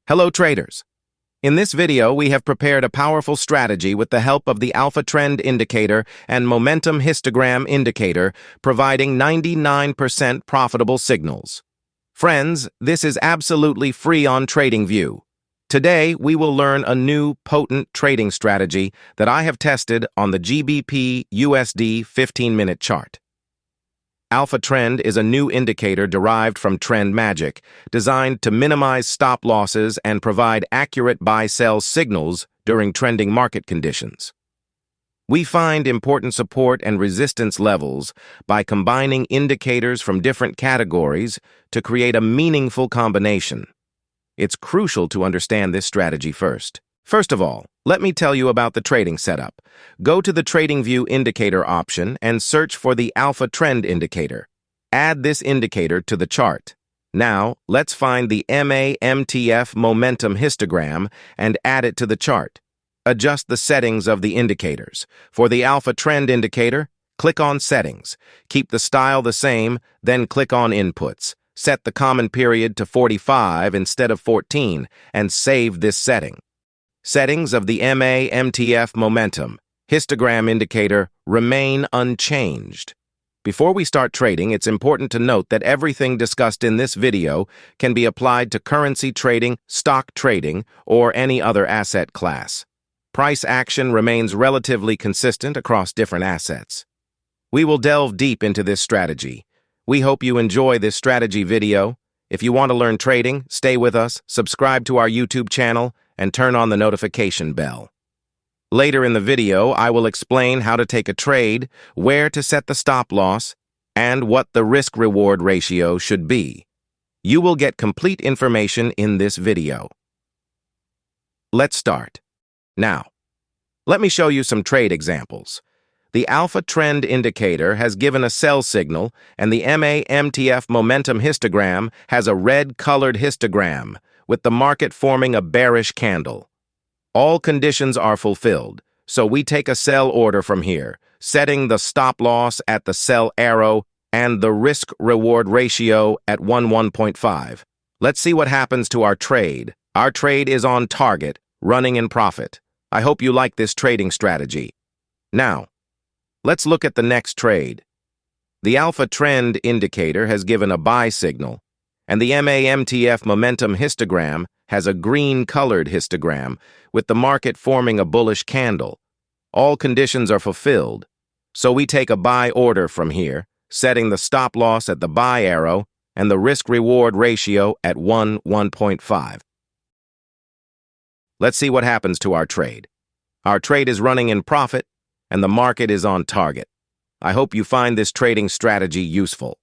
Hello traders! In this video, we have prepared a powerful strategy with the help of the alphatrend indicator and momentum histogram indicator, providing 99% profitable signals. Friends, this is absolutely free on TradingView. Today, we will learn a new potent trading strategy that I have tested on the GBP USD 15-minute chart. AlphaTrend is a new indicator derived from Trend Magic, designed to minimize stop losses and provide accurate buy-sell signals during trending market conditions. We find important support and resistance levels by combining indicators from different categories to create a meaningful combination. It's crucial to understand this strategy first. First of all, let me tell you about the trading setup. Go to the TradingView indicator option and search for the Alpha Trend indicator. Add this indicator to the chart. Now, let's find the MA/MTF momentum histogram and add it to the chart. Adjust the settings of the indicators. For the Alpha Trend indicator, click on Settings. Keep the style the same, then click on Inputs. Set the common period to 45 instead of 14 and save this setting. Settings of the MA/MTF momentum histogram indicator remain unchanged. Before we start trading, it's important to note that everything discussed in this video can be applied to currency trading, stock trading, or any other asset class. Price action remains relatively consistent across different assets. We will delve deep into this strategy. We hope you enjoy this strategy video. If you want to learn trading, stay with us, subscribe to our YouTube channel, and turn on the notification bell. Later in the video, I will explain how to take a trade, where to set the stop loss, and what the risk-reward ratio should be. You will get complete information in this video. Let's start. Now, let me show you some trade examples. The Alpha Trend indicator has given a sell signal, and the MA/MTF momentum histogram has a red-colored histogram, with the market forming a bearish candle. All conditions are fulfilled, so we take a sell order from here, setting the stop loss at the sell arrow and the risk-reward ratio at 1.5. Let's see what happens to our trade. Our trade is on target, running in profit. I hope you like this trading strategy. Now, let's look at the next trade. The Alpha Trend indicator has given a buy signal, and the MA/MTF momentum histogram has a green-colored histogram, with the market forming a bullish candle. All conditions are fulfilled, so we take a buy order from here, setting the stop loss at the buy arrow and the risk-reward ratio at 1.5. Let's see what happens to our trade. Our trade is running in profit, and the market is on target. I hope you find this trading strategy useful.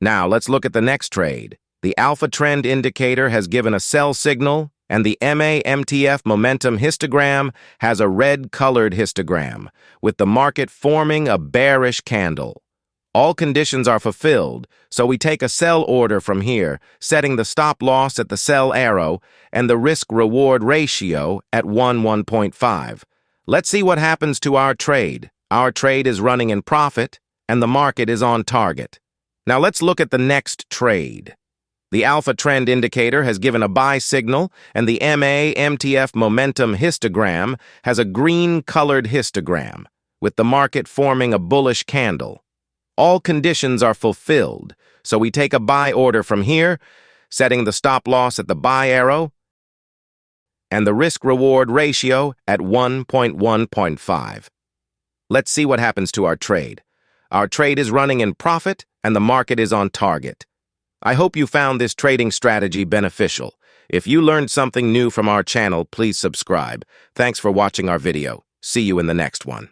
Now, let's look at the next trade. The Alpha Trend indicator has given a sell signal, and the MA/MTF momentum histogram has a red-colored histogram, with the market forming a bearish candle. All conditions are fulfilled, so we take a sell order from here, setting the stop loss at the sell arrow and the risk-reward ratio at 1.5. Let's see what happens to our trade. Our trade is running in profit, and the market is on target. Now let's look at the next trade. The Alpha Trend indicator has given a buy signal, and the MA/MTF momentum histogram has a green-colored histogram, with the market forming a bullish candle. All conditions are fulfilled, so we take a buy order from here, setting the stop loss at the buy arrow and the risk-reward ratio at 1.5. Let's see what happens to our trade. Our trade is running in profit, and the market is on target. I hope you found this trading strategy beneficial. If you learned something new from our channel, please subscribe. Thanks for watching our video. See you in the next one.